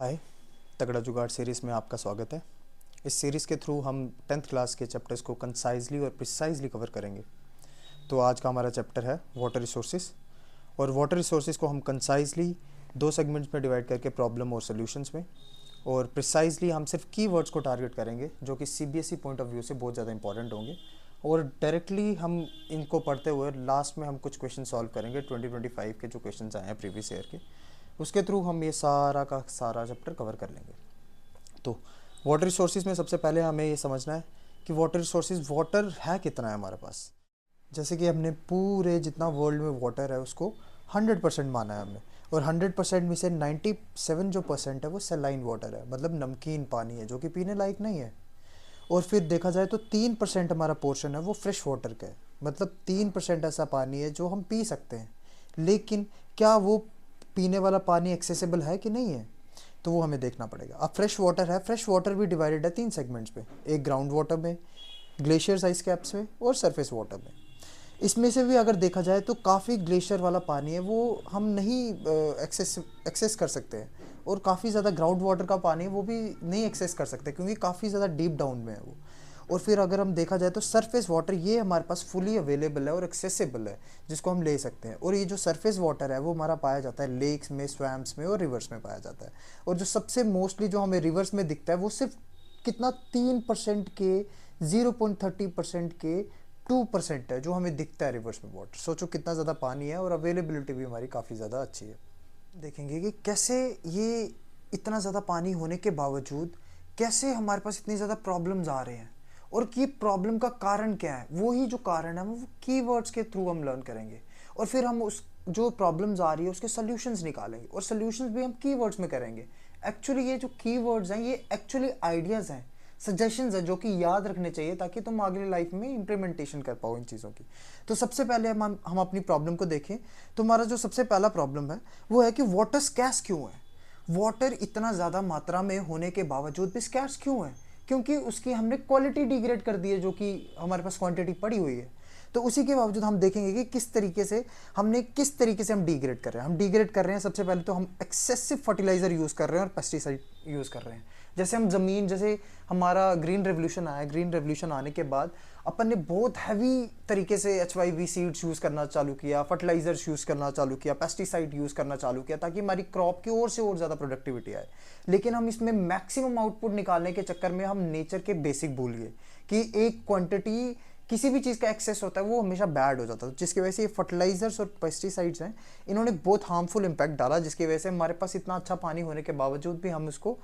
हाय, तगड़ा जुगाड़ सीरीज़ में आपका स्वागत है। इस सीरीज़ के थ्रू हम 10th क्लास के चैप्टर्स को कंसाइजली और प्रिसाइजली कवर करेंगे। तो आज का हमारा चैप्टर है वाटर रिसोर्सेज, और वाटर रिसोर्सेज को हम कंसाइजली दो सेगमेंट्स में डिवाइड करके प्रॉब्लम और सॉल्यूशंस में, और प्रिसाइजली हम सिर्फ कीवर्ड्स को टारगेट करेंगे जो कि सीबीएसई पॉइंट ऑफ व्यू से बहुत ज़्यादा इंपॉर्टेंट होंगे। और डायरेक्टली हम इनको पढ़ते हुए लास्ट में हम कुछ क्वेश्चन सॉल्व करेंगे 2025 के जो क्वेश्चन आए हैं प्रीवियस ईयर के, उसके थ्रू हम ये सारा का सारा चैप्टर कवर कर लेंगे। तो वाटर रिसोर्सेज में सबसे पहले हमें ये समझना है कि वाटर रिसोर्सेज, वाटर है कितना है हमारे पास। जैसे कि हमने पूरे जितना वर्ल्ड में वाटर है उसको 100% माना है हमने, और 100% में से 97 जो परसेंट है वो सेलाइन वाटर है, मतलब नमकीन पानी है जो कि पीने लायक नहीं है। और फिर देखा जाए तो 3% हमारा पोर्शन है वो फ्रेश वाटर का है, मतलब 3% ऐसा पानी है जो हम पी सकते हैं। लेकिन क्या वो पीने वाला पानी एक्सेसिबल है कि नहीं है, तो वो हमें देखना पड़ेगा। अब फ्रेश वाटर है, फ्रेश वाटर भी डिवाइडेड है 3 सेगमेंट्स पे, एक ग्राउंड वाटर में, ग्लेशियर्स आइस कैप्स में, और सरफेस वाटर में। इसमें से भी अगर देखा जाए तो काफ़ी ग्लेशियर वाला पानी है वो हम नहीं एक्सेस कर सकते हैं, और काफ़ी ज़्यादा ग्राउंड वाटर का पानी है वो भी नहीं एक्सेस कर सकते क्योंकि काफ़ी ज़्यादा डीप डाउन में है वो। और फिर अगर हम देखा जाए तो सरफेस वाटर ये हमारे पास फुली अवेलेबल है और एक्सेसिबल है, जिसको हम ले सकते हैं। और ये जो सरफेस वाटर है वो हमारा पाया जाता है लेक्स में, स्वैम्प्स में और रिवर्स में पाया जाता है। और जो सबसे मोस्टली जो हमें रिवर्स में दिखता है वो सिर्फ कितना 3% के, 0.30% के 2% है जो हमें दिखता है रिवर्स में वाटर। सोचो कितना ज़्यादा पानी है, और अवेलेबिलिटी भी हमारी काफ़ी ज़्यादा अच्छी है। देखेंगे कि कैसे ये इतना ज़्यादा पानी होने के बावजूद कैसे हमारे पास इतनी ज़्यादा प्रॉब्लम्स आ रहे हैं, और कि प्रॉब्लम का कारण क्या है। वही जो कारण है वो कीवर्ड्स के थ्रू हम लर्न करेंगे, और फिर हम उस जो प्रॉब्लम्स आ रही है उसके सॉल्यूशंस निकालेंगे, और सॉल्यूशंस भी हम कीवर्ड्स में करेंगे। एक्चुअली ये जो कीवर्ड्स हैं ये एक्चुअली आइडियाज़ हैं, सजेशंस है जो कि याद रखने चाहिए ताकि तुम अगली लाइफ में इंप्लीमेंटेशन कर पाओ इन चीज़ों की। तो सबसे पहले हम अपनी प्रॉब्लम को देखें। तो हमारा जो सबसे पहला प्रॉब्लम है वो है कि वाटर स्कैर्स क्यों है। वाटर इतना ज़्यादा मात्रा में होने के बावजूद भी स्कैर्स क्यों है, क्योंकि उसकी हमने क्वालिटी डिग्रेड कर दी है जो कि हमारे पास क्वांटिटी पड़ी हुई है। तो उसी के बावजूद हम देखेंगे कि किस तरीके से हम डिग्रेड कर रहे हैं। हम डिग्रेड कर रहे हैं, सबसे पहले तो हम एक्सेसिव फर्टिलाइज़र यूज़ कर रहे हैं और पेस्टिसाइड यूज़ कर रहे हैं। जैसे हम ज़मीन, जैसे हमारा ग्रीन रेवोल्यूशन आया, ग्रीन रेवोल्यूशन आने के बाद अपन ने बहुत हैवी तरीके से HYV सीड्स यूज़ करना चालू किया, फर्टिलाइजर्स यूज़ करना चालू किया, पेस्टिसाइड यूज़ करना चालू किया ताकि हमारी क्रॉप की और से और ज़्यादा प्रोडक्टिविटी आए। लेकिन हम इसमें मैक्सिमम आउटपुट निकालने के चक्कर में हम नेचर के बेसिक भूल गए कि एक क्वांटिटी किसी भी चीज़ का एक्सेस होता है वो हमेशा बैड हो जाता है, जिसकी वजह से ये फर्टिलाइजर्स और पेस्टिसाइड्स हैं, इन्होंने बहुत हार्मफुल इम्पैक्ट डाला, जिसकी वजह से हमारे पास इतना अच्छा पानी होने के बावजूद भी हम उसको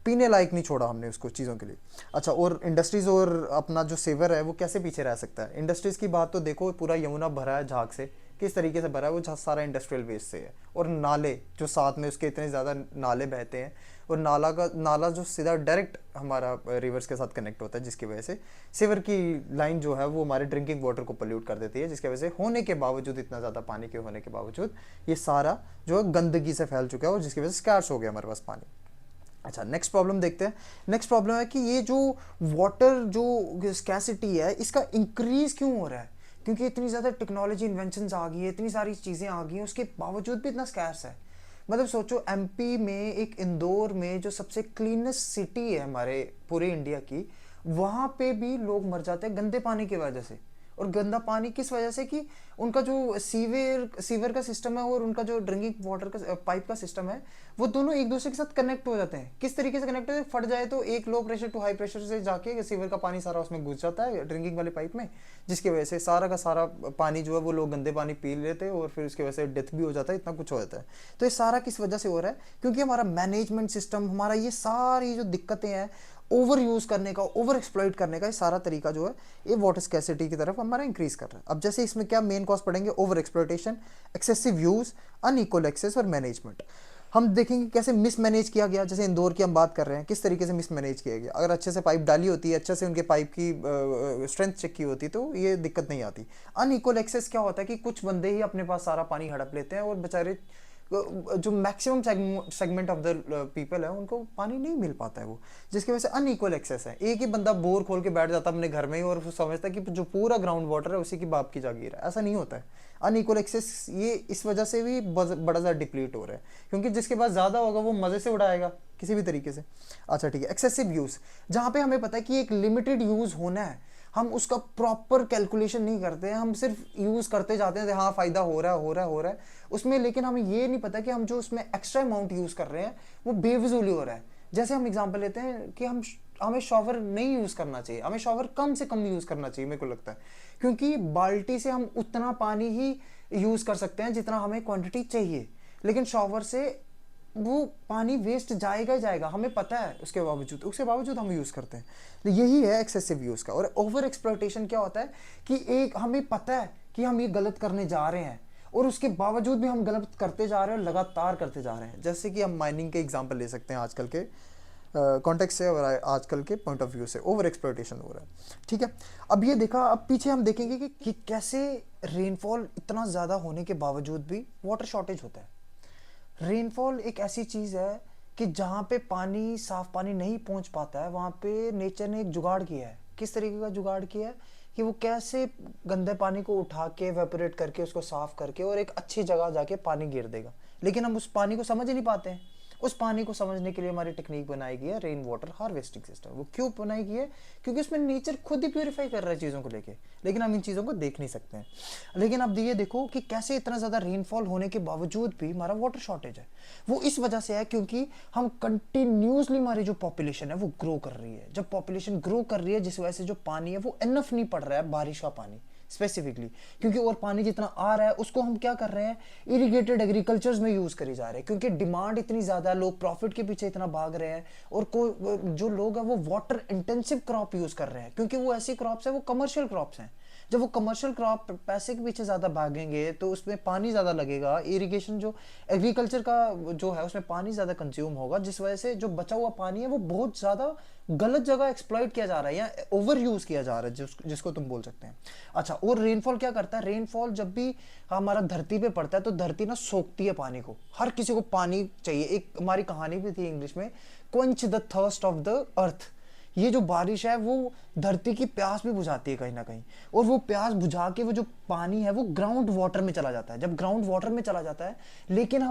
पीने लायक नहीं छोड़ा हमने उसको चीज़ों के लिए। अच्छा, और इंडस्ट्रीज़ और अपना जो सेवर है वो कैसे पीछे रह सकता है। इंडस्ट्रीज़ की बात तो देखो, पूरा यमुना भरा है झाग से, किस तरीके से भरा है वो सारा इंडस्ट्रियल वेस्ट से है। और नाले जो साथ में उसके इतने ज़्यादा नाले बहते हैं, और नाला जो सीधा डायरेक्ट हमारा रिवर्स के साथ कनेक्ट होता है, जिसकी वजह से सिवर की लाइन जो है वो हमारे ड्रिंकिंग वाटर को पोल्यूट कर देती है, जिसकी वजह से होने के बावजूद, इतना ज़्यादा पानी के होने के बावजूद ये सारा जो है गंदगी से फैल चुका है, और जिसकी वजह से स्कैर्स हो गया हमारे पास पानी। अच्छा, नेक्स्ट प्रॉब्लम देखते हैं। नेक्स्ट प्रॉब्लम है कि ये जो वाटर जो स्कैसिटी है इसका इंक्रीज क्यों हो रहा है, क्योंकि इतनी ज़्यादा टेक्नोलॉजी इन्वेंशंस आ गई है, इतनी सारी चीज़ें आ गई हैं, उसके बावजूद भी इतना स्कैर्स है। मतलब सोचो, एमपी में एक इंदौर में जो सबसे क्लीनेस्ट सिटी है हमारे पूरे इंडिया की, वहाँ पे भी लोग मर जाते हैं गंदे पानी की वजह से। और गंदा पानी किस वजह से कि उनका जो सीवर का सिस्टम है और उनका जो ड्रिंकिंग वाटर का पाइप का सिस्टम है वो दोनों एक दूसरे के साथ कनेक्ट हो जाते हैं। किस तरीके से कनेक्ट होते हैं, फट जाए तो एक low pressure to high pressure से जाके सीवर का पानी सारा उसमें घुस जाता है ड्रिंकिंग वाले पाइप में, जिसकी वजह से सारा का सारा पानी जो है वो लोग गंदे पानी पी लेते हैं, और फिर उसकी वजह से डेथ भी हो जाता है, इतना कुछ हो जाता है। तो ये सारा किस वजह से हो रहा है, क्योंकि हमारा मैनेजमेंट सिस्टम, हमारा ये सारी जो दिक्कतें हैं, ओवर यूज़ करने का, ओवर एक्सप्लॉइट करने का, ये सारा तरीका जो है ये वाटर स्कैसिटी की तरफ हमारा इंक्रीज कर रहा है। अब जैसे इसमें क्या मेन कॉज पड़ेंगे, over exploitation, excessive use, unequal access और मैनेजमेंट। हम देखेंगे कैसे मिसमैनेज किया गया। जैसे इंदौर की हम बात कर रहे हैं, किस तरीके से मिसमैनेज किया गया। अगर अच्छे से पाइप डाली होती है, अच्छे से उनके पाइप की स्ट्रेंथ चेक की होती तो ये दिक्कत नहीं आती। अनइक्वल एक्सेस क्या होता है कि कुछ बंदे ही अपने पास सारा पानी हड़प लेते हैं, और बेचारे जो maximum segment of the people है उनको पानी नहीं मिल पाता है वो, जिसकी वजह से अनइक्वल एक्सेस है। एक ही बंदा बोर खोल के बैठ जाता है अपने घर में ही और समझता है कि जो पूरा ग्राउंड वाटर है उसी की बाप की जागीर है। ऐसा नहीं होता है। अनइक्वल एक्सेस ये इस वजह से भी बड़ा ज़्यादा डिप्लीट हो रहा है, क्योंकि जिसके पास ज़्यादा होगा वो मज़े से उड़ाएगा, किसी भी तरीके से। अच्छा ठीक है, एक्सेसिव यूज़, जहाँ पे हमें पता है कि एक लिमिटेड यूज़ होना है, हम उसका प्रॉपर कैलकुलेशन नहीं करते हैं, हम सिर्फ यूज़ करते जाते हैं, हाँ फ़ायदा हो रहा है हो रहा है हो रहा है उसमें, लेकिन हमें ये नहीं पता कि हम जो उसमें एक्स्ट्रा अमाउंट यूज़ कर रहे हैं वो बेफिजूली हो रहा है। जैसे हम एग्जांपल लेते हैं कि हमें शॉवर नहीं यूज़ करना चाहिए, हमें शॉवर कम से कम यूज़ करना चाहिए मेरे को लगता है, क्योंकि बाल्टी से हम उतना पानी ही यूज़ कर सकते हैं जितना हमें क्वांटिटी चाहिए, लेकिन शॉवर से वो पानी वेस्ट जाएगा ही जाएगा, हमें पता है, उसके बावजूद हम यूज़ करते हैं। तो यही है एक्सेसिव यूज़ का। और ओवर एक्सप्लॉयटेशन क्या होता है कि एक हमें पता है कि हम ये गलत करने जा रहे हैं और उसके बावजूद भी हम गलत करते जा रहे हैं और लगातार करते जा रहे हैं। जैसे कि हम माइनिंग के एग्जांपल ले सकते हैं आजकल के कॉन्टेक्स्ट से और आजकल के पॉइंट ऑफ व्यू से ओवर एक्सप्लॉयटेशन हो रहा है। ठीक है, अब ये देखा, अब पीछे हम देखेंगे कि कैसे रेनफॉल इतना ज़्यादा होने के बावजूद भी वाटर शॉर्टेज होता है। रेनफॉल एक ऐसी चीज़ है कि जहाँ पे पानी, साफ पानी नहीं पहुँच पाता है, वहाँ पे नेचर ने एक जुगाड़ किया है। किस तरीके का जुगाड़ किया है कि वो कैसे गंदे पानी को उठा के वेपोरेट करके उसको साफ करके और एक अच्छी जगह जाके पानी गिर देगा, लेकिन हम उस पानी को समझ ही नहीं पाते हैं। उस पानी को समझने के लिए हमारी टेक्निक बनाई गई है रेन वाटर हार्वेस्टिंग सिस्टम। वो क्यों बनाई गई है? क्योंकि उसमें नेचर खुद ही प्यूरिफाई कर रहा है चीज़ों को लेके, लेकिन हम इन चीज़ों को देख नहीं सकते हैं। लेकिन अब ये देखो कि कैसे इतना ज़्यादा रेनफॉल होने के बावजूद भी हमारा वाटर शॉर्टेज है। वो इस वजह से है क्योंकि हम कंटिन्यूसली, हमारी जो पॉपुलेशन है वो ग्रो कर रही है। जब पॉपुलेशन ग्रो कर रही है, जिस वजह से जो पानी है वो इनफ नहीं पड़ रहा है, बारिश का पानी स्पेसिफिकली, क्योंकि और पानी जितना आ रहा है उसको हम क्या कर रहे हैं, इरिगेटेड एग्रीकल्चर्स में यूज़ करी जा रहे हैं, क्योंकि डिमांड इतनी ज़्यादा है, लोग प्रॉफिट के पीछे इतना भाग रहे हैं। और जो लोग हैं वो वाटर इंटेंसिव क्रॉप यूज़ कर रहे हैं, क्योंकि वो ऐसी क्रॉप्स है, वो कमर्शियल क्रॉप्स हैं। जब वो कमर्शियल क्रॉप पैसे के पीछे ज़्यादा भागेंगे तो उसमें पानी ज़्यादा लगेगा, इरिगेशन जो एग्रीकल्चर का जो है उसमें पानी ज़्यादा कंज्यूम होगा, जिस वजह से जो बचा हुआ पानी है वो बहुत ज़्यादा गलत जगह एक्सप्लॉइट किया जा रहा है या ओवर यूज़ किया जा रहा है, जिसको तुम बोल सकते हैं। अच्छा, और रेनफॉल क्या करता है? रेनफॉल जब भी हमारा धरती पे पड़ता है तो धरती ना सोखती है पानी को। हर किसी को पानी चाहिए। एक हमारी कहानी भी थी इंग्लिश में, quench the thirst of the earth. ये जो बारिश है वो धरती की प्यास भी बुझाती है कहीं ना कहीं, और वो प्यास बुझा के वो जो पानी है वो ग्राउंड वाटर में चला जाता है। जब ग्राउंड वाटर में चला जाता है, लेकिन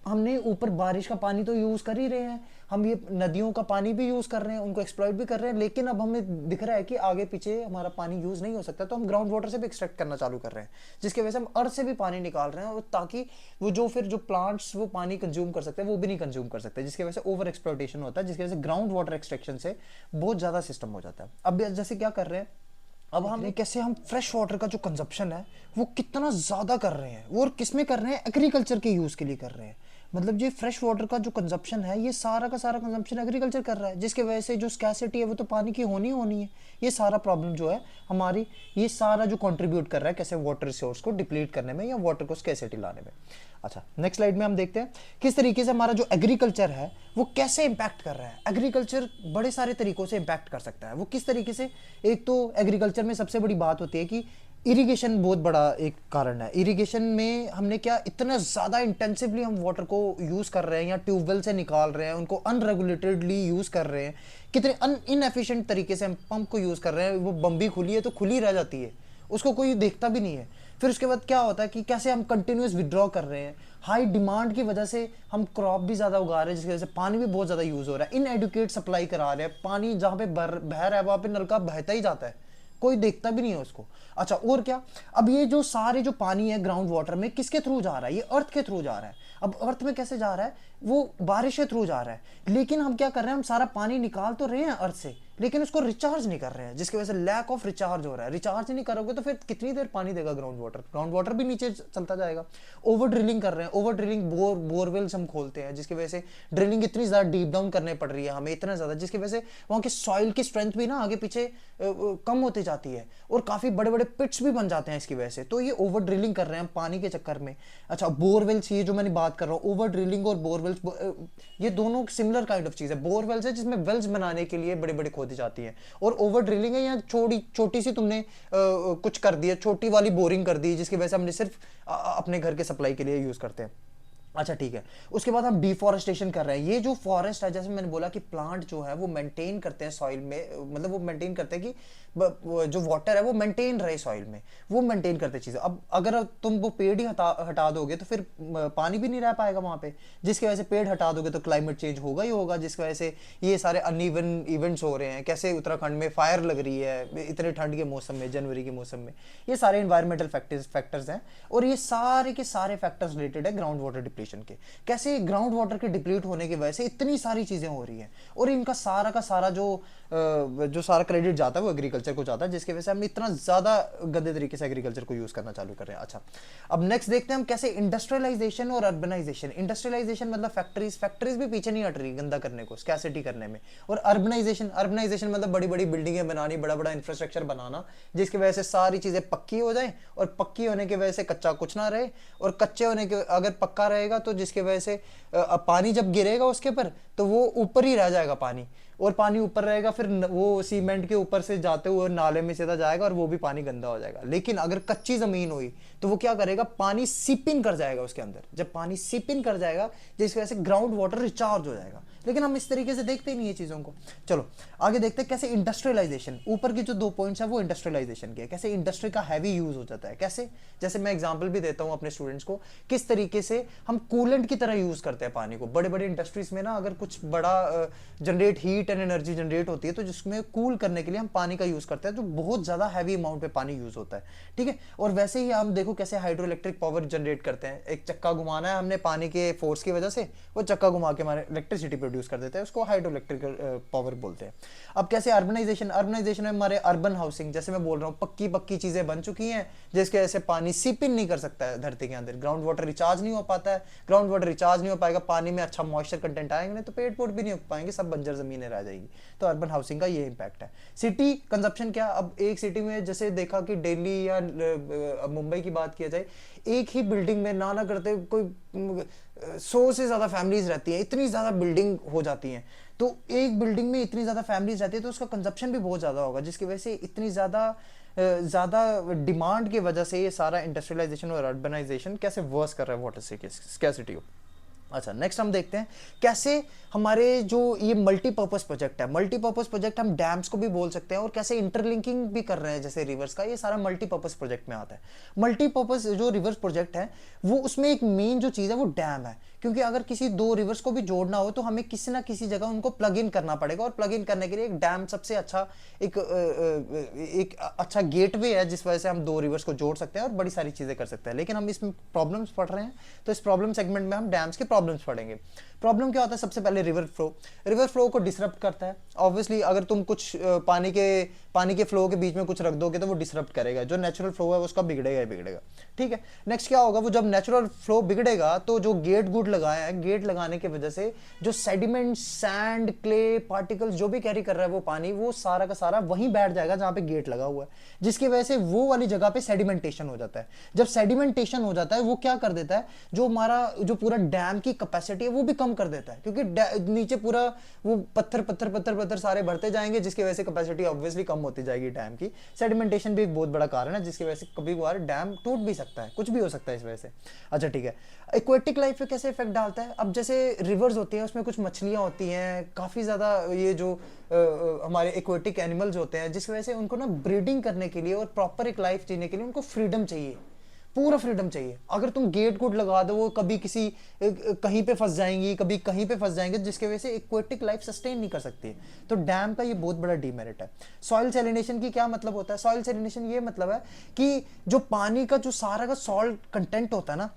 हमने ऊपर बारिश का पानी तो यूज़ कर ही रहे हैं, हम ये नदियों का पानी भी यूज़ कर रहे हैं, उनको एक्सप्लॉइट भी कर रहे हैं, लेकिन अब हमें दिख रहा है कि आगे पीछे हमारा पानी यूज़ नहीं हो सकता, तो हम ग्राउंड वाटर से भी एक्सट्रैक्ट करना चालू कर रहे हैं, जिसकी वजह से हम अर्थ से भी पानी निकाल रहे हैं, ताकि वो जो प्लांट्स वो पानी कंज्यूम कर सकते हैं वो भी नहीं कंज्यूम कर सकते, जिसकी वजह से ओवर एक्सप्लॉइटेशन होता है, जिसकी वजह से ग्राउंड वाटर एक्सट्रैक्शन से बहुत ज़्यादा सिस्टम हो जाता है। अब जैसे क्या कर रहे हैं, अब हम कैसे हम फ्रेश वाटर का जो कंजप्शन है वो कितना ज़्यादा कर रहे हैं, वो और किस में कर रहे हैं, एग्रीकल्चर के यूज़ के लिए कर रहे हैं। मतलब ये फ्रेश वाटर का जो कंजप्शन है, ये सारा का सारा कंजप्शन एग्रीकल्चर कर रहा है, जिसके वजह से जो स्कैसिटी है वो तो पानी की होनी होनी है। ये सारा प्रॉब्लम जो है हमारी, ये सारा जो कंट्रीब्यूट कर रहा है कैसे वाटर रिसोर्स को डिप्लीट करने में या वाटर को स्कैसिटी लाने में। अच्छा, नेक्स्ट स्लाइड में हम देखते हैं किस तरीके से हमारा जो एग्रीकल्चर है वो कैसे इंपैक्ट कर रहा है। एग्रीकल्चर बड़े सारे तरीकों से इंपैक्ट कर सकता है। वो किस तरीके से? एक तो एग्रीकल्चर में सबसे बड़ी बात होती है कि इरिगेशन बहुत बड़ा एक कारण है। इरिगेशन में हमने क्या, इतना ज़्यादा इंटेंसिवली हम वाटर को यूज़ कर रहे हैं या ट्यूबवेल से निकाल रहे हैं, उनको अनरेगुलेटेडली यूज़ कर रहे हैं, कितने इनएफिशिएंट तरीके से हम पंप को यूज़ कर रहे हैं। वो बम्बी खुली है तो खुली रह जाती है, उसको कोई देखता भी नहीं है। फिर उसके बाद क्या होता है कि कैसे हम कंटिन्यूस विड्रॉ कर रहे हैं, हाई डिमांड की वजह से हम क्रॉप भी ज़्यादा उगा रहे हैं, जिसकी वजह से पानी भी बहुत ज़्यादा यूज़ हो रहा है, इनएडुकेट सप्लाई करा रहे हैं, पानी जहाँ पे बह रहा है वहाँ पे नलका बहता ही जाता है, कोई देखता भी नहीं है उसको। अच्छा, और क्या, अब ये जो सारे जो पानी है ग्राउंड वाटर में किसके थ्रू जा रहा है? ये अर्थ के थ्रू जा रहा है। अब अर्थ में कैसे जा रहा है? वो बारिश के थ्रू जा रहा है, लेकिन हम क्या कर रहे हैं, हम सारा पानी निकाल तो रहे हैं अर्थ से, लेकिन उसको रिचार्ज नहीं कर रहे हैं, जिसकी वजह से लैक ऑफ रिचार्ज हो रहा है। रिचार्ज नहीं करोगे तो फिर कितनी देर पानी देगा ग्राउंड वाटर भी नीचे चलता जाएगा। ओवर ड्रिलिंग कर रहे हैं, ओवर ड्रिलिंग, बोरवेल्स हम खोलते हैं, जिसकी वजह से ड्रिलिंग इतनी ज़्यादा डीप डाउन करने पड़ रही है हमें, इतना ज़्यादा, जिसकी वजह से वहाँ की सॉइल की स्ट्रेंथ भी ना आगे पीछे कम होती जाती है और काफ़ी बड़े बड़े पिट्स भी बन जाते हैं इसकी वजह से। तो ये ओवर ड्रिलिंग कर रहे हैं पानी के चक्कर में। अच्छा, बोरवेल्स, ये जो मैंने बात कर रहा हूँ, ओवर ड्रिलिंग और बोरवेल्स, ये दोनों सिमिलर काइंड ऑफ चीज़ है। बोरवेल्स है जिसमें वेल्स बनाने के लिए बड़े बड़े खोदी जाती है, और ओवर ड्रिलिंग है यहाँ छोटी सी तुमने कुछ कर दिया, छोटी वाली बोरिंग कर दी, जिसकी वजह से हमने सिर्फ अपने घर के सप्लाई के लिए यूज़ करते हैं। अच्छा ठीक है। उसके बाद हम डिफॉरेस्टेशन कर रहे हैं। ये जो फॉरेस्ट है, जैसे मैंने बोला कि प्लांट जो है वो मेंटेन करते हैं सॉइल में, मतलब वो मेंटेन करते हैं कि वो जो वाटर है वो मेंटेन रहे सॉइल में, वो मेंटेन करते हैं चीज़ें। अब अगर तुम वो पेड़ ही हटा हटा दोगे तो फिर पानी भी नहीं रह पाएगा वहाँ पे, जिसकी वजह से पेड़ हटा दोगे तो क्लाइमेट चेंज होगा ही होगा, जिसकी वजह से ये सारे अनइवन इवेंट्स हो रहे हैं। कैसे उत्तराखंड में फायर लग रही है इतने ठंड के मौसम में, जनवरी के मौसम में, ये सारे इन्वायरमेंटल फैक्टर्स हैं। और ये सारे के सारे फैक्टर्स रिलेटेड है ग्राउंड वाटर डिप्लीशन के। कैसे ग्राउंड वाटर के डिप्लीट होने की वजह से इतनी सारी चीज़ें हो रही हैं, और इनका सारा का सारा जो सारा क्रेडिट जाता है वो एग्रीकल्चर को जाता है, जिसकी वजह से हम इतना ज़्यादा गंदे तरीके से एग्रीकल्चर को यूज़ करना चालू कर रहे हैं। अच्छा, अब नेक्स्ट देखते हैं हम कैसे इंडस्ट्रियलाइजेशन और अर्बनाइजेशन। इंडस्ट्रियलाइजेशन मतलब फैक्ट्रीज, फैक्ट्रीज भी पीछे नहीं हट रही गंदा करने को, स्कैसिटी करने में। और अर्बनाइजेशन, अर्बनाइजेशन मतलब बड़ी बड़ी बिल्डिंगें बनानी, बड़ा बड़ा इंफ्रास्ट्रक्चर बनाना, जिसकी वजह से सारी चीज़ें पक्की हो जाएं, और पक्की होने की वजह से कच्चा कुछ ना रहे, और कच्चे होने के अगर पक्का रहेगा तो जिसकी वजह से पानी जब गिरेगा उसके ऊपर तो वो ऊपर ही रह जाएगा पानी, और पानी ऊपर रहेगा, फिर वो सीमेंट के ऊपर से जाते हुए नाले में सीधा जाएगा और वो भी पानी गंदा हो जाएगा। लेकिन अगर कच्ची जमीन हुई तो वो क्या करेगा, पानी सीप इन कर जाएगा उसके अंदर। जब पानी सीप इन कर जाएगा जिसकी वजह से ग्राउंड वाटर रिचार्ज हो जाएगा। लेकिन हम इस तरीके से देखते ही नहीं है चीज़ों को। चलो आगे देखते हैं कैसे इंडस्ट्रियलाइजेशन, ऊपर की जो 2 पॉइंट्स है वो इंडस्ट्रियलाइजेशन के, कैसे इंडस्ट्री का हैवी यूज हो जाता है। कैसे, जैसे मैं एग्जांपल भी देता हूं अपने स्टूडेंट्स को, किस तरीके से हम कूलेंट की तरह यूज करते हैं पानी को। बड़े बड़े इंडस्ट्रीज में ना अगर कुछ बड़ा generate heat and energy generate होती है तो जिसमें कूल करने के लिए हम पानी का यूज करते हैं, जो बहुत ज्यादा हैवी अमाउंट में पानी यूज होता है। ठीक है, और वैसे ही हम देखो कैसे हाइड्रो इलेक्ट्रिक पावर जनरेट करते हैं। एक चक्का घुमाना है हमने पानी के फोर्स की वजह से, वो चक्का घुमा के हमारे इलेक्ट्रिसिटी प्रोड्यूस कर देते हैं, उसको हाइड्रो इलेक्ट्रिक पावर बोलते हैं। अब कैसे अर्बनाइजेशन, अर्बनाइजेशन में हमारे अर्बन हाउसिंग, जैसे मैं बोल रहा हूँ पक्की पक्की चीजें बन चुकी हैं, जिसके वजह से पानी सीप इन नहीं कर सकता है धरती के अंदर, ग्राउंड वाटर रिचार्ज नहीं हो पाता है। ग्राउंड वाटर रिचार्ज नहीं हो पाएगा, पानी में अच्छा मॉइस्चर कंटेंट आएंगे नहीं तो पेड़ पौध भी नहीं हो पाएंगे, सब बंजर जमीनें रह जाएगी। तो अर्बन हाउसिंग का ये इंपैक्ट है। सिटी कंजप्शन क्या, अब एक सिटी में जैसे देखा कि दिल्ली या मुंबई की बात किया जाए, एक ही बिल्डिंग में ना करते कोई 100 से ज्यादा फैमिलीज रहती हैं, इतनी ज्यादा बिल्डिंग हो जाती हैं। तो एक बिल्डिंग में इतनी ज्यादा फैमिलीज रहती है तो उसका कंजप्शन भी बहुत ज्यादा होगा, जिसकी वजह से इतनी ज्यादा डिमांड की वजह से ये सारा इंडस्ट्रियलाइजेशन और अर्बनाइजेशन कैसे वर्स कर रहा है वाटर स्कैसिटी को। अच्छा, नेक्स्ट हम देखते हैं कैसे हमारे जो ये मल्टीपर्पज प्रोजेक्ट है, मल्टीपर्पज प्रोजेक्ट हम डैम्स को भी बोल सकते हैं, और कैसे इंटरलिंकिंग भी कर रहे हैं जैसे रिवर्स का, ये सारा मल्टीपर्पज प्रोजेक्ट में आता है। मल्टीपर्पज जो रिवर्स प्रोजेक्ट है वो, उसमें एक मेन जो चीज़ है वो डैम है, क्योंकि अगर किसी 2 रिवर्स को भी जोड़ना हो तो हमें किसी ना किसी जगह उनको प्लग इन करना पड़ेगा, और प्लग इन करने के लिए एक डैम सबसे अच्छा एक अच्छा गेटवे है, जिस वजह से हम 2 रिवर्स को जोड़ सकते हैं और बड़ी सारी चीज़ें कर सकते हैं। लेकिन हम इसमें प्रॉब्लम्स पढ़ रहे हैं तो इस प्रॉब्लम सेगमेंट में हम डैम्स के प्रॉब्लम्स पढ़ेंगे। प्रॉब्लम क्या होता है, सबसे पहले रिवर फ्लो, रिवर फ्लो को डिसरप्ट करता है। ऑब्वियसली अगर तुम कुछ पानी के फ्लो के बीच में कुछ रख दोगे तो वो डिसरप्ट करेगा, जो नेचुरल फ्लो है उसका बिगड़ेगा ही बिगड़ेगा। ठीक है, नेक्स्ट क्या होगा, वो जब नेचुरल फ्लो बिगड़ेगा तो जो गेट गुड लगाया है, गेट लगाने की वजह से जो सेडिमेंट, सैंड, क्ले पार्टिकल्स जो भी कैरी कर रहा है वो पानी, वो सारा का सारा वहीं बैठ जाएगा जहां पे गेट लगा हुआ है, जिसकी वजह से वो वाली जगह पे सेडिमेंटेशन हो जाता है। जब सेडिमेंटेशन हो जाता है वो क्या कर देता है, जो हमारा जो पूरा डैम की कैपेसिटी है वो भी कम कर देता है, क्योंकि नीचे पूरा वो पत्थर पत्थर पत्थर पत्थर सारे बढ़ते जाएंगे, जिसकी वजह से कैपेसिटी ऑब्वियसली कम होती जाएगी डैम की। सेडिमेंटेशन भी एक बहुत बड़ा कारण है, जिसकी वजह से कभी कभार डैम टूट भी सकता है, कुछ भी हो सकता है इस वजह से। अच्छा ठीक है, एक्वेटिक लाइफ पे कैसे इफेक्ट डालता है, अब जैसे रिवर्स होती हैं उसमें कुछ मछलियां होती हैं, काफ़ी ज़्यादा ये जो हमारे एक्वेटिक एनिमल्स होते हैं, जिसकी वजह से उनको ना ब्रीडिंग करने के लिए और प्रॉपर एक लाइफ जीने के लिए उनको फ्रीडम चाहिए, पूरा फ्रीडम चाहिए। अगर तुम गेट गुड लगा दो, वो कभी किसी कहीं पे फंस जाएंगी, कभी कहीं पे फंस जाएंगे, जिसकी वजह से एक्वेटिक लाइफ सस्टेन नहीं कर सकती। तो डैम का ये बहुत बड़ा डीमेरिट है। सॉइल सैलिनेशन की क्या मतलब होता है, सॉइल सैलिनेशन ये मतलब है कि जो पानी का जो सारा का सॉल्ट कंटेंट होता है ना,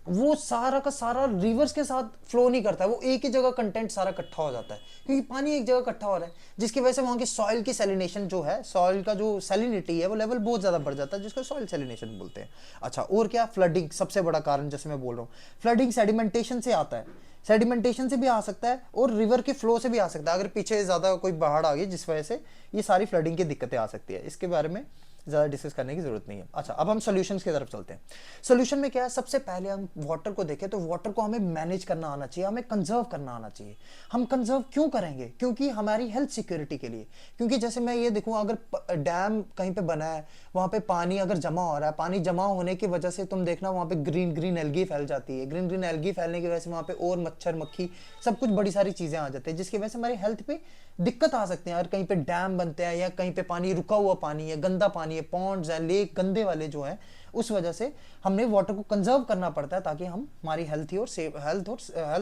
वो सारा का सारा रिवर्स के साथ फ्लो नहीं करता है, वो एक ही जगह कंटेंट सारा इकट्ठा हो जाता है, क्योंकि पानी एक जगह इकट्ठा हो रहा है, जिसकी वजह से वहाँ की सॉइल की सैलिनेशन जो है, सॉइल का जो सैलिनिटी है वो लेवल बहुत ज़्यादा बढ़ जाता है, जिसको सॉइल सैलिनेशन बोलते हैं। अच्छा, और क्या, फ्लडिंग सबसे बड़ा कारण, जैसे मैं बोल रहा हूँ फ्लडिंग सेडिमेंटेशन से आता है, सेडिमेंटेशन से भी आ सकता है और रिवर के फ्लो से भी आ सकता है। अगर पीछे ज़्यादा कोई बाढ़ आ गई जिस वजह से ये सारी फ्लडिंग की दिक्कतें आ सकती है, इसके बारे में ज़्यादा डिस्कस करने की जरूरत नहीं है। अच्छा, अब हम सॉल्यूशंस की तरफ चलते हैं। सॉल्यूशन में क्या है, सबसे पहले हम वाटर को देखें तो वाटर को हमें मैनेज करना आना चाहिए, हमें कंजर्व करना आना चाहिए। हम कंजर्व क्यों करेंगे? क्योंकि हमारी हेल्थ सिक्योरिटी के लिए। क्योंकि जैसे मैं ये देखूँ, अगर डैम कहीं पे बना है, वहाँ पे पानी अगर जमा हो रहा है, पानी जमा होने की वजह से तुम देखना वहाँ पे ग्रीन ग्रीन एल्गी फैल जाती है। ग्रीन ग्रीन एल्गी फैलने की वजह से वहाँ पे और मच्छर मक्खी सब कुछ बड़ी सारी चीज़ें आ जाती है, जिसकी वजह से हमारी हेल्थ पे दिक्कत आ सकती है। अगर कहीं पे डैम बनते हैं या कहीं पे पानी रुका हुआ पानी है, गंदा पानी है, पॉन्ड्स है, लेक गंदे वाले जो हैं, उस वजह से हमने वाटर को कंजर्व करना पड़ता है ताकि हम हमारी हेल्थ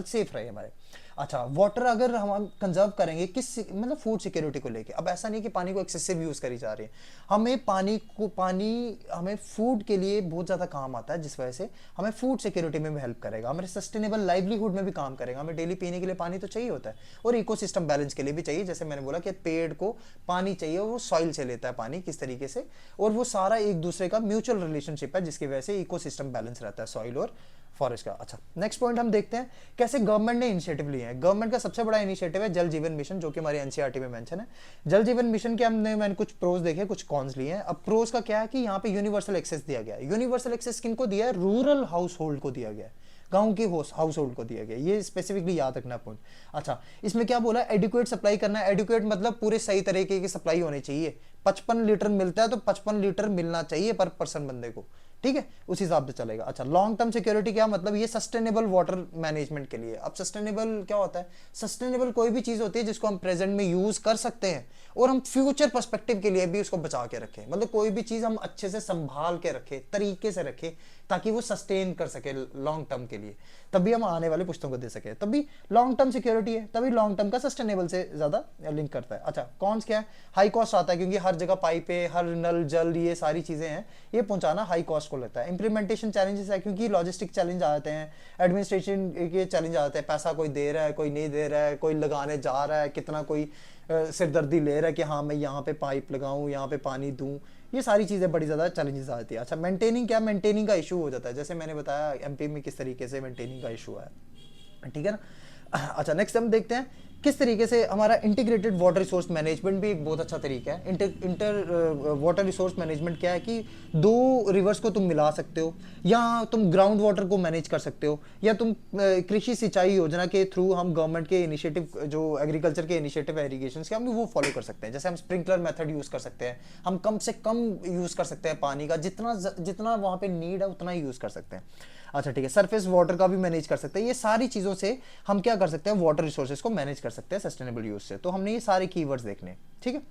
सेफ रहे हमारे। अच्छा, वाटर अगर हम कंजर्व करेंगे किस मतलब फूड सिक्योरिटी को लेके, अब ऐसा नहीं कि पानी को एक्सेसिव यूज़ करी जा रही है, पानी हमें फूड के लिए बहुत ज़्यादा काम आता है, जिस वजह से हमें फूड सिक्योरिटी में भी हेल्प करेगा, हमारे सस्टेनेबल लाइवलीहुड में भी काम करेगा। हमें डेली पीने के लिए पानी तो चाहिए होता है और इकोसिस्टम बैलेंस के लिए भी चाहिए। जैसे मैंने बोला कि पेड़ को पानी चाहिए, वो सॉइल से लेता है पानी किस तरीके से, और वो सारा एक दूसरे का म्यूचुअल रिलेशनशिप है, जिसकी वजह से इकोसिस्टम बैलेंस रहता है सॉइल और फॉरेस्ट का। अच्छा, नेक्स्ट पॉइंट हम देखते हैं कैसे गवर्नमेंट ने इनिशिएटिव लिए हैं। गवर्नमेंट का सबसे बड़ा इनिशिएटिव है जल जीवन मिशन, जो कि हमारी एनसीईआरटी में मेंशन है। जल जीवन मिशन के मैंने कुछ प्रोज देखे, कुछ कॉन्स लिए हैं। अब प्रोज का क्या है कि यहाँ पे यूनिवर्सल एक्सेस दिया गया है। यूनिवर्सल एक्सेस किनको दिया है? रूरल हाउस होल्ड को दिया गया है, गांव के हाउस होल्ड को दिया गया। ये स्पेसिफिकली याद रखना पॉइंट। अच्छा, इसमें क्या बोला? एडिक्वेट सप्लाई करना है। एडिक्वेट मतलब पूरे सही तरीके की सप्लाई होनी चाहिए। 55 लीटर मिलता है तो 55 लीटर मिलना चाहिए पर पर्सन बंदे को, ठीक है, उस हिसाब से चलेगा। अच्छा, लॉन्ग टर्म सिक्योरिटी क्या मतलब? ये सस्टेनेबल वाटर मैनेजमेंट के लिए। अब सस्टेनेबल क्या होता है? सस्टेनेबल कोई भी चीज होती है जिसको हम प्रेजेंट में यूज कर सकते हैं और हम फ्यूचर पर्सपेक्टिव के लिए भी उसको बचा के रखें। मतलब कोई भी चीज हम अच्छे से संभाल के रखें, तरीके से रखें, ताकि वो सस्टेन कर सके लॉन्ग टर्म के लिए, तभी हम आने वाले पुश्तों को दे सके। तभी लॉन्ग टर्म सिक्योरिटी है, तभी लॉन्ग टर्म का सस्टेनेबल से ज्यादा लिंक करता है। अच्छा, कॉन्स क्या है? हाई कॉस्ट आता है, क्योंकि हर जगह पाइप है, हर नल जल, ये सारी चीजें हैं, ये पहुंचाना हाई कॉस्ट को लगता है। इंप्लीमेंटेशन चैलेंजेस है, क्योंकि लॉजिस्टिक चैलेंज आते हैं, एडमिनिस्ट्रेशन के चैलेंज आते हैं, पैसा कोई दे रहा है, कोई नहीं दे रहा है, कोई लगाने जा रहा है, कितना कोई सिरदर्दी ले रहा है कि हाँ मैं यहाँ पे पाइप लगाऊं, यहाँ पे पानी दूं, ये सारी चीज़ें बड़ी ज़्यादा चैलेंजेस आती है। अच्छा, मेंटेनिंग क्या? मेंटेनिंग का इशू हो जाता है, जैसे मैंने बताया एमपी में किस तरीके से मेंटेनिंग का इशू है, ठीक है ना। अच्छा, नेक्स्ट हम देखते हैं किस तरीके से हमारा इंटीग्रेटेड वाटर रिसोर्स मैनेजमेंट भी एक बहुत अच्छा तरीका है। इंटर वाटर रिसोर्स मैनेजमेंट क्या है कि दो रिवर्स को तुम मिला सकते हो, या तुम ग्राउंड वाटर को मैनेज कर सकते हो, या तुम कृषि सिंचाई योजना के थ्रू हम गवर्नमेंट के इनिशिएटिव, जो एग्रीकल्चर के इनिशिएटिव है इरीगेशन के, हम वो फॉलो कर सकते हैं। जैसे हम स्प्रिंकलर मेथड यूज़ कर सकते हैं, हम कम से कम यूज़ कर सकते हैं पानी का, जितना वहाँ पे नीड है उतना ही यूज़ कर सकते हैं। अच्छा, ठीक है, सरफेस वाटर का भी मैनेज कर सकते हैं। ये सारी चीज़ों से हम क्या कर सकते हैं? वाटर रिसोर्सेज को मैनेज कर सकते हैं सस्टेनेबल यूज से। तो हमने ये सारे कीवर्ड्स देखने, ठीक है।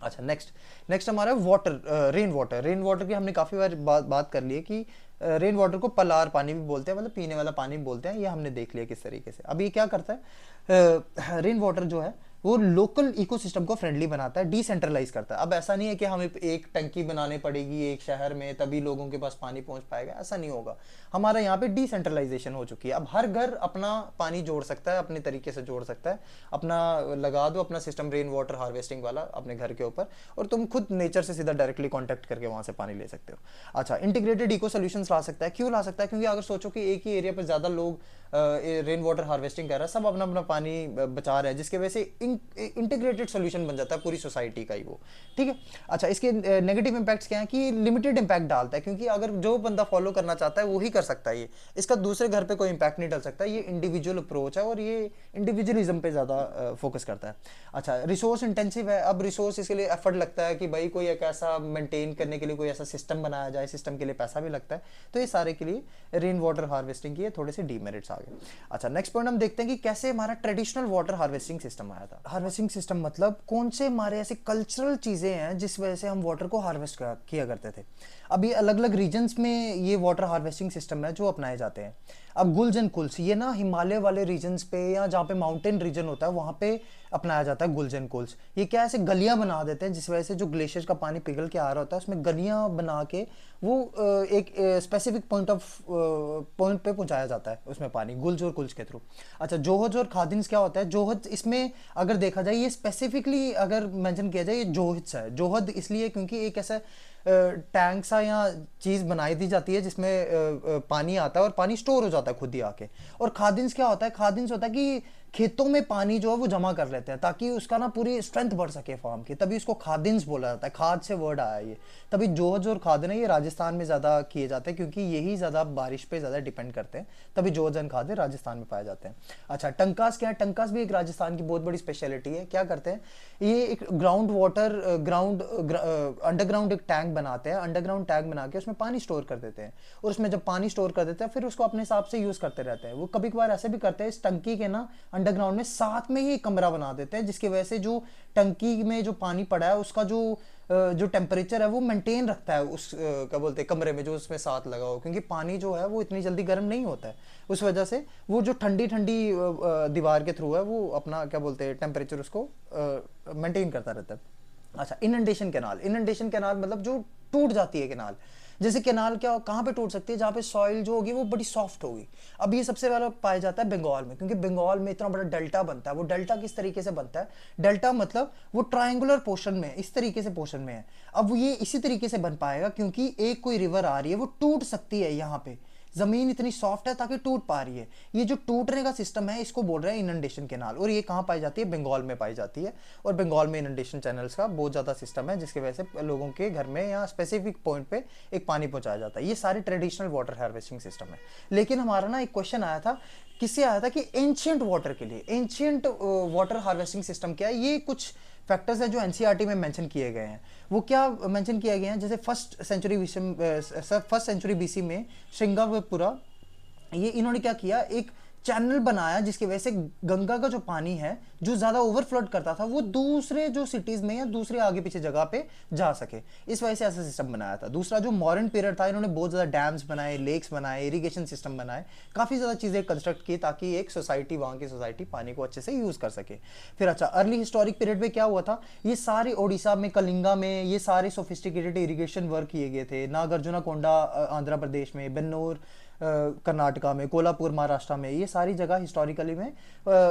अच्छा, नेक्स्ट हमारा वाटर, रेन वाटर की हमने काफ़ी बार बात कर ली है कि रेन वाटर को पलार पानी भी बोलते हैं, मतलब पीने वाला पानी भी बोलते हैं। ये हमने देख लिया किस तरीके से। अब ये क्या करता है? रेन वाटर जो है वो लोकल इकोसिस्टम को फ्रेंडली बनाता है, डिसेंट्रलाइज करता है। अब ऐसा नहीं है कि हमें एक टंकी बनानी पड़ेगी एक शहर में तभी लोगों के पास पानी पहुंच पाएगा, ऐसा नहीं होगा। हमारा यहाँ पे डिसेंट्रलाइजेशन हो चुकी है। अब हर घर अपना पानी जोड़ सकता है, अपने तरीके से जोड़ सकता है, अपना लगा दो अपना सिस्टम रेन वाटर हार्वेस्टिंग वाला अपने घर के ऊपर, और तुम खुद नेचर से सीधा डायरेक्टली कॉन्टैक्ट करके वहां से पानी ले सकते हो। अच्छा, इंटीग्रेटेड इको सोल्यूशंस ला सकता है। क्यों ला सकता है? क्योंकि अगर सोचो कि एक ही एरिया पर ज्यादा लोग रेन वाटर हार्वेस्टिंग कर रहा है, सब अपना अपना पानी बचा रहे हैं, जिसकी वजह से इंटीग्रेटेड सोल्यूशन बन जाता है पूरी सोसाइटी का ही वो, ठीक है। अच्छा, इसके नेगेटिव इंपैक्ट्स क्या है कि लिमिटेड इंपैक्ट डालता है, क्योंकि अगर जो बंदा फॉलो करना चाहता है वो ही कर सकता है ये, इसका दूसरे घर पे कोई इंपैक्ट नहीं डाल सकता। ये इंडिविजुअल अप्रोच है और ये इंडिविजुअलिज्म पे ज़्यादा फोकस करता है। अच्छा, रिसोर्स इंटेंसिव है। अब रिसोर्स इसके लिए एफर्ट लगता है कि भाई कोई एक ऐसा मेंटेन करने के लिए कोई ऐसा सिस्टम बनाया जाए, सिस्टम के लिए पैसा भी लगता है। तो ये सारे के लिए रेन वाटर हार्वेस्टिंग की थोड़े से डीमेरिट्स आ गए। अच्छा, नेक्स्ट पॉइंट हम देखते हैं कि कैसे हमारा ट्रेडिशनल वाटर हार्वेस्टिंग सिस्टम आया था। हार्वेस्टिंग सिस्टम मतलब कौन से हमारे ऐसे कल्चरल चीज़ें हैं जिस वजह से हम वाटर को हार्वेस्ट किया करते थे। अब ये अलग अलग रीजन्स में ये वाटर हार्वेस्टिंग सिस्टम है जो अपनाए जाते हैं। अब गुल्स एंड कुल्स, ये ना हिमालय वाले रीजन्स पे या जहाँ पे माउंटेन रीजन होता है वहाँ पे अपनाया जाता है गुल्स एंड कुल्स। ये क्या ऐसे गलियाँ बना देते हैं जिस वजह से जो ग्लेशियर का पानी पिघल के आ रहा होता है उसमें गलियाँ बना के वो एक स्पेसिफिक पॉइंट पे पहुँचाया जाता है उसमें पानी, गुल्स और कुल्स के थ्रू। अच्छा, जोहज और खादिन्स क्या होता है? जोहज इसमें अगर देखा जाए, ये स्पेसिफिकली अगर मेंशन किया जाए, ये जोहज है। जोहद इसलिए क्योंकि एक ऐसा टैंक सा या चीज़ बनाई दी जाती है जिसमें पानी आता है और पानी स्टोर हो जाता है खुद ही आके। और खादिन्स क्या होता है? खादिन्स होता है कि खेतों में पानी जो है वो जमा कर लेते हैं ताकि उसका ना पूरी स्ट्रेंथ बढ़ सके फार्म की, तभी उसको खादिन्स बोला जाता है, खाद से वर्ड आया ये। तभी जोहज और खादन है ये राजस्थान में ज़्यादा किए जाते हैं क्योंकि यही ज़्यादा बारिश पे ज़्यादा डिपेंड करते हैं, तभी जोहज एंड खादे राजस्थान में पाए जाते हैं। अच्छा, टंकास क्या है? टंकास भी एक राजस्थान की बहुत बड़ी स्पेशलिटी है। क्या करते हैं ये? एक ग्राउंड वाटर अंडरग्राउंड एक टैंक बनाते हैं, अंडरग्राउंड टैंक बना के उसमें पानी स्टोर कर देते हैं, और उसमें जब पानी स्टोर कर देते हैं फिर उसको अपने हिसाब से यूज़ करते रहते हैं। वो कभी कभार ऐसे भी करते हैं इस टंकी के ना अंडरग्राउंड में साथ में ही एक कमरा बना देते हैं, जिसकी वजह से जो टंकी में जो पानी पड़ा है उसका जो टेम्परेचर है वो मेंटेन रखता है उस क्या बोलते हैं कमरे में जो उसमें साथ लगा हो, क्योंकि पानी जो है वो इतनी जल्दी गर्म नहीं होता है, उस वजह से वो जो ठंडी ठंडी दीवार के थ्रू है वो अपना क्या बोलते हैं टेम्परेचर उसको मेंटेन करता रहता है। अच्छा, इनंडेशन कैनाल। इनंडेशन कैनाल मतलब जो टूट जाती है कैनाल। जैसे कैनाल क्या कहाँ पे टूट सकती है? जहाँ पे सॉइल जो होगी वो बड़ी सॉफ्ट होगी। अब ये सबसे पहले पाया जाता है बंगाल में, क्योंकि बंगाल में इतना बड़ा डेल्टा बनता है। वो डेल्टा किस तरीके से बनता है? डेल्टा मतलब वो ट्रायंगुलर पोर्शन में, इस तरीके से पोर्शन में है। अब ये इसी तरीके से बन पाएगा क्योंकि एक कोई रिवर आ रही है, वो टूट सकती है, यहाँ पे जमीन इतनी सॉफ्ट है ताकि टूट पा रही है। ये जो टूटने का सिस्टम है इसको बोल रहे हैं इनंडेशन कैनाल, और ये कहाँ पाई जाती है? बंगाल में पाई जाती है। और बंगाल में इनंडेशन चैनल्स का बहुत ज़्यादा सिस्टम है, जिसकी वजह से लोगों के घर में या स्पेसिफिक पॉइंट पे एक पानी पहुंचाया जाता है। ये सारे ट्रेडिशनल वाटर हार्वेस्टिंग सिस्टम है। लेकिन हमारा ना एक क्वेश्चन आया था, किससे आया था कि एंशियंट वाटर के लिए एंशियंट वाटर हार्वेस्टिंग सिस्टम क्या है? ये कुछ फैक्टर्स है जो एनसीईआरटी में मेंशन किए गए हैं। वो क्या मेंशन किया गया है? जैसे फर्स्ट सेंचुरी बीसी में श्रृंगारपुरा, ये इन्होंने क्या किया, एक चैनल बनाया जिसकी वजह से गंगा का जो पानी है जो ज्यादा ओवरफ्लोड करता था वो दूसरे जो सिटीज में या दूसरे आगे पीछे जगह पे जा सके, इस वजह से ऐसा सिस्टम बनाया था। दूसरा जो मॉडर्न पीरियड था, इन्होंने बहुत ज्यादा डैम्स बनाए, लेक्स बनाए, इरिगेशन सिस्टम बनाए, काफी ज्यादा चीजें कंस्ट्रक्ट की ताकि एक सोसाइटी, वहां की सोसाइटी पानी को अच्छे से यूज कर सके। फिर अच्छा, अर्ली हिस्टोरिक पीरियड में क्या हुआ था? ये सारे ओडिशा में, कलिंगा में ये सारे सोफिस्टिकेटेड इरिगेशन वर्क किए गए थे। नागार्जुना कोंडा आंध्र प्रदेश में, बेन्नूर कर्नाटका में, कोल्हापुर महाराष्ट्र में, ये सारी जगह हिस्टोरिकली में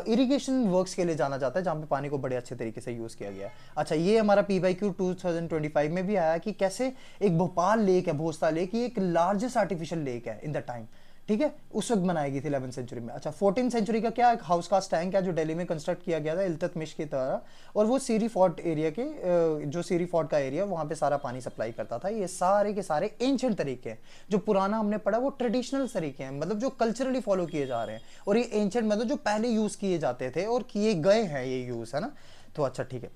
इरिगेशन वर्क्स के लिए जाना जाता है, जहाँ पे पानी को बड़े अच्छे तरीके से यूज़ किया गया है। अच्छा, ये हमारा PYQ 2025 में भी आया कि कैसे एक भोपाल लेक है, भोसता लेक, ये एक लार्जेस्ट आर्टिफिशियल लेक है इन द टाइम, ठीक है, उस वक्त बनाई गई थी 11th सेंचुरी में। अच्छा, 14th सेंचुरी का क्या, एक हाउस कास्ट टैंक है जो दिल्ली में कंस्ट्रक्ट किया गया था इल्तुतमिश की तरह, और वो सीरी फोर्ट एरिया के जो सीरी फोर्ट का एरिया वहाँ पे सारा पानी सप्लाई करता था। ये सारे के सारे एंशिएंट तरीके हैं। जो पुराना हमने पढ़ा वो ट्रेडिशनल तरीके हैं, मतलब जो कल्चरली फॉलो किए जा रहे हैं, और ये एंशिएंट मतलब जो पहले यूज किए जाते थे और किए गए हैं ये यूज, है ना। तो अच्छा, ठीक है,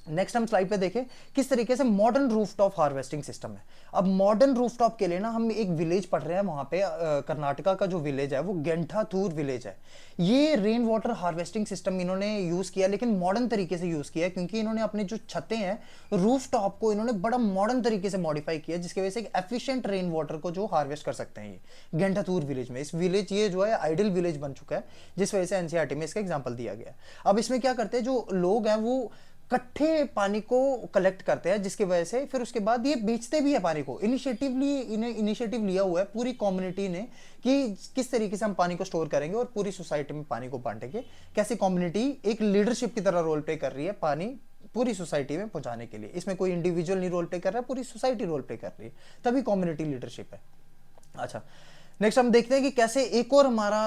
नेक्स्ट हम स्लाइड पे देखें किस तरीके से मॉडर्न रूफटॉप हार्वेस्टिंग सिस्टम है। अब मॉडर्न रूफटॉप के लिए ना हम एक विलेज पढ़ रहे हैं, वहां पे कर्नाटका का जो विलेज है वो गेंठाथूर विलेज है। ये रेन वाटर हार्वेस्टिंग सिस्टम इन्होंने यूज किया, लेकिन मॉडर्न तरीके से यूज किया, क्योंकि इन्होंने अपने जो छतें हैं रूफटॉप को इन्होंने बड़ा मॉडर्न तरीके से मॉडिफाई किया, जिसकी वजह से एक एफिशिएंट रेन वाटर को जो हार्वेस्ट कर सकते हैं ये गेंठाथूर विलेज में। इस विलेज ये जो है आइडियल विलेज बन चुका है, जिस वजह से एनसीईआरटी में इसका एग्जाम्पल दिया गया। अब इसमें क्या करते हैं जो लोग हैं वो कट्ठे पानी को कलेक्ट करते हैं, जिसकी वजह से फिर उसके बाद ये बेचते भी है पानी को। इनिशिएटिव लिया हुआ है पूरी कम्युनिटी ने कि किस तरीके से हम पानी को स्टोर करेंगे और पूरी सोसाइटी में पानी को बांटेंगे। कैसे कम्युनिटी एक लीडरशिप की तरह रोल प्ले कर रही है पानी पूरी सोसाइटी में पहुंचाने के लिए। इसमें कोई इंडिविजुअल नहीं रोल प्ले कर रहा है, पूरी सोसाइटी रोल प्ले कर रही है, तभी कम्युनिटी लीडरशिप है। अच्छा, नेक्स्ट हम देखते हैं कि कैसे एक और हमारा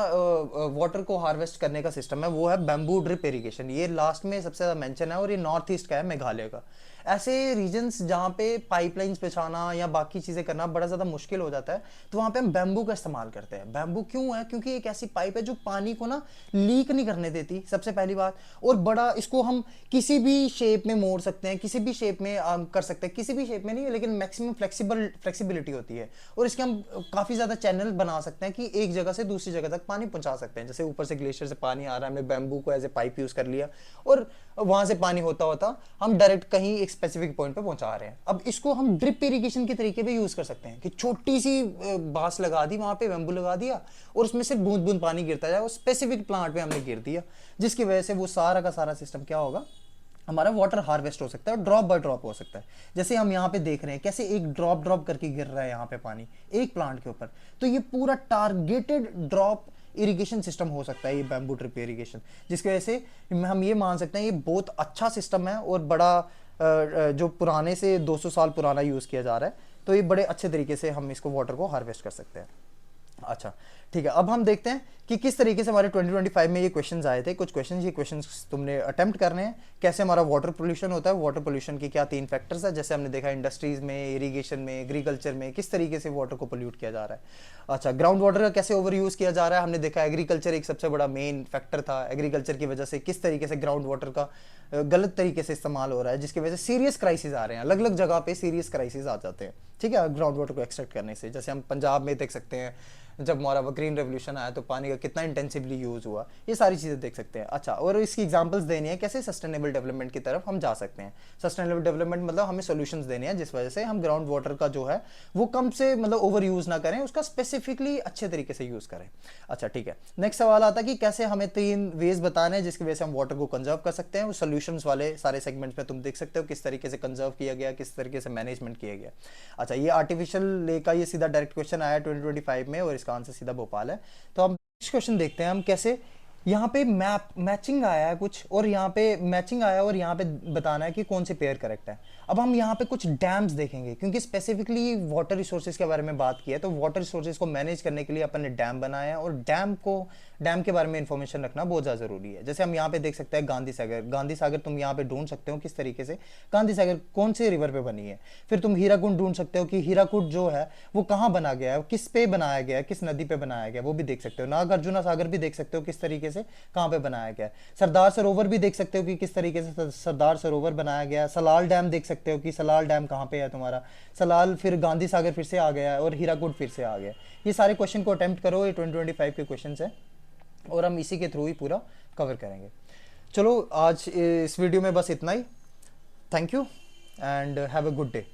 वाटर को हार्वेस्ट करने का सिस्टम है, वो है बैम्बू ड्रिप इरिगेशन। ये लास्ट में सबसे ज्यादा मेंशन है और ये नॉर्थ ईस्ट का है, मेघालय का। ऐसे रीजन्स जहाँ पे पाइपलाइंस बिछाना या बाकी चीजें करना बड़ा ज्यादा मुश्किल हो जाता है, तो वहां पे हम बैम्बू का इस्तेमाल करते हैं। बैम्बू क्यों है? क्योंकि एक ऐसी पाइप है जो पानी को ना लीक नहीं करने देती, सबसे पहली बात। और बड़ा इसको हम किसी भी शेप में मोड़ सकते हैं, किसी भी शेप में कर सकते हैं, किसी भी शेप में नहीं, लेकिन मैक्सिमम फ्लेक्सिबिलिटी होती है। और इसके हम काफी ज्यादा चैनल बना सकते हैं कि एक जगह से दूसरी जगह तक पानी पहुंचा सकते हैं। जैसे ऊपर से ग्लेशियर से पानी आ रहा है, हमने बैम्बू को एज ए पाइप यूज कर लिया और वहां से पानी होता होता हम डायरेक्ट कहीं एक स्पेसिफिक पॉइंट पे पहुंचा रहे हैं। अब इसको हम ड्रिप इरिगेशन के तरीके पे यूज कर सकते हैं कि छोटी सी बांस लगा दी, वहां पे बैम्बू लगा दिया और उसमें से बूंद बूंद पानी गिरता जाए, वो स्पेसिफिक प्लांट पे हमने गिर दिया, जिसकी वजह से वो सारा का सारा सिस्टम क्या होगा, हमारा वाटर हार्वेस्ट हो सकता है, ड्रॉप बाय ड्रॉप हो सकता है। जैसे हम यहाँ पे देख रहे हैं कैसे एक ड्रॉप ड्रॉप करके गिर रहा है यहाँ पे पानी एक प्लांट के ऊपर, तो ये पूरा टारगेटेड ड्रॉप इरिगेशन सिस्टम हो सकता है ये बैम्बू ड्रिप इरिगेशन, जिसकी वजह से हम ये मान सकते हैं ये बहुत अच्छा सिस्टम है और बड़ा जो पुराने से 200 साल पुराना यूज किया जा रहा है, तो ये बड़े अच्छे तरीके से हम इसको वाटर को हार्वेस्ट कर सकते हैं। अच्छा, ठीक है, अब हम देखते हैं कि किस तरीके से हमारे 2025 में ये क्वेश्चंस आए थे। कुछ क्वेश्चंस, ये क्वेश्चंस तुमने अटेम्प्ट करने हैं। कैसे हमारा वाटर पोल्यूशन होता है, वाटर पोल्यूशन की क्या 3 फैक्टर्स है, जैसे हमने देखा इंडस्ट्रीज में, इरिगेशन में, एग्रीकल्चर में किस तरीके से वाटर को पोल्यूट किया जा रहा है। अच्छा, ग्राउंड वाटर का कैसे ओवर यूज़ किया जा रहा है, हमने देखा एग्रीकल्चर एक सबसे बड़ा मेन फैक्टर था। एग्रीकल्चर की वजह से किस तरीके से ग्राउंड वाटर का गलत तरीके से इस्तेमाल हो रहा है, जिसकी वजह से सीरियस क्राइसिस आ रहे हैं, अलग अलग जगह पे सीरियस क्राइसिस आ जाते हैं। ठीक है, ग्राउंड वाटर को एक्सट्रैक्ट करने से, जैसे हम पंजाब में देख सकते हैं जब हमारा ग्रीन रेवोल्यूशन आया तो पानी का कितना इंटेंसिवली यूज़ हुआ, ये सारी चीज़ें देख सकते हैं। अच्छा, और इसकी एग्जांपल्स देनी है कैसे सस्टेनेबल डेवलपमेंट की तरफ हम जा सकते हैं। सस्टेनेबल डेवलपमेंट मतलब हमें सॉल्यूशंस देने हैं जिस वजह से हम ग्राउंड वाटर का जो है वो कम से मतलब ओवर यूज़ ना करें, उसका स्पेसिफिकली अच्छे तरीके से यूज़ करें। अच्छा ठीक है, नेक्स्ट सवाल आता है कि कैसे हमें 3 वेज बताने हैं जिसकी वजह से हम वाटर को कंजर्व कर सकते हैं। वो सोल्यूशंस वाले सारे सेगमेंट्स में तुम देख सकते हो किस तरीके से कंजर्व किया गया, किस तरीके से मैनेजमेंट किया गया। अच्छा, ये आर्टिफिशियल लेक का ये सीधा डायरेक्ट क्वेश्चन आया 2025 में और इसका आंसर सीधा भोपाल है। तो हम नेक्स्ट क्वेश्चन देखते हैं हम कैसे यहाँ पे मैचिंग आया है कुछ, और यहाँ पे मैचिंग आया और यहाँ पे बताना है कि कौन से पेयर करेक्ट है। अब हम यहाँ पे कुछ डैम्स देखेंगे क्योंकि स्पेसिफिकली वाटर रिसोर्सेज के बारे में बात की है, तो वाटर रिसोर्सेज को मैनेज करने के लिए अपन ने डैम बनाया है और डैम के बारे में इंफॉर्मेशन रखना बहुत ज़्यादा ज़रूरी है। जैसे हम यहाँ पे देख सकते हैं गांधी सागर तुम यहाँ पे ढूंढ सकते हो किस तरीके से गांधी सागर कौन से रिवर पे बनी है। फिर तुम हीराकुंड ढूंढ सकते हो कि हीराकुंड जो है वो कहाँ बना गया है, किस पे बनाया गया है, किस नदी पे बनाया गया है, वो भी देख सकते हो। नागार्जुना सागर भी देख सकते हो किस तरीके से कहाँ पे बनाया गया है। सरदार सरोवर भी देख सकते हो कि किस तरीके से सरदार सरोवर बनाया गया है। सलाल डैम देख सकते हो कि सलाल डैम कहाँ पे है तुम्हारा, सलाल, फिर गांधी सागर फिर से आ गया है और हीराकुंड फिर से आ गया। ये सारे क्वेश्चन को अटेम्प्ट करो, ये 2025 के क्वेश्चन है और हम इसी के थ्रू ही पूरा कवर करेंगे। चलो आज इस वीडियो में बस इतना ही। Thank you and have a good day.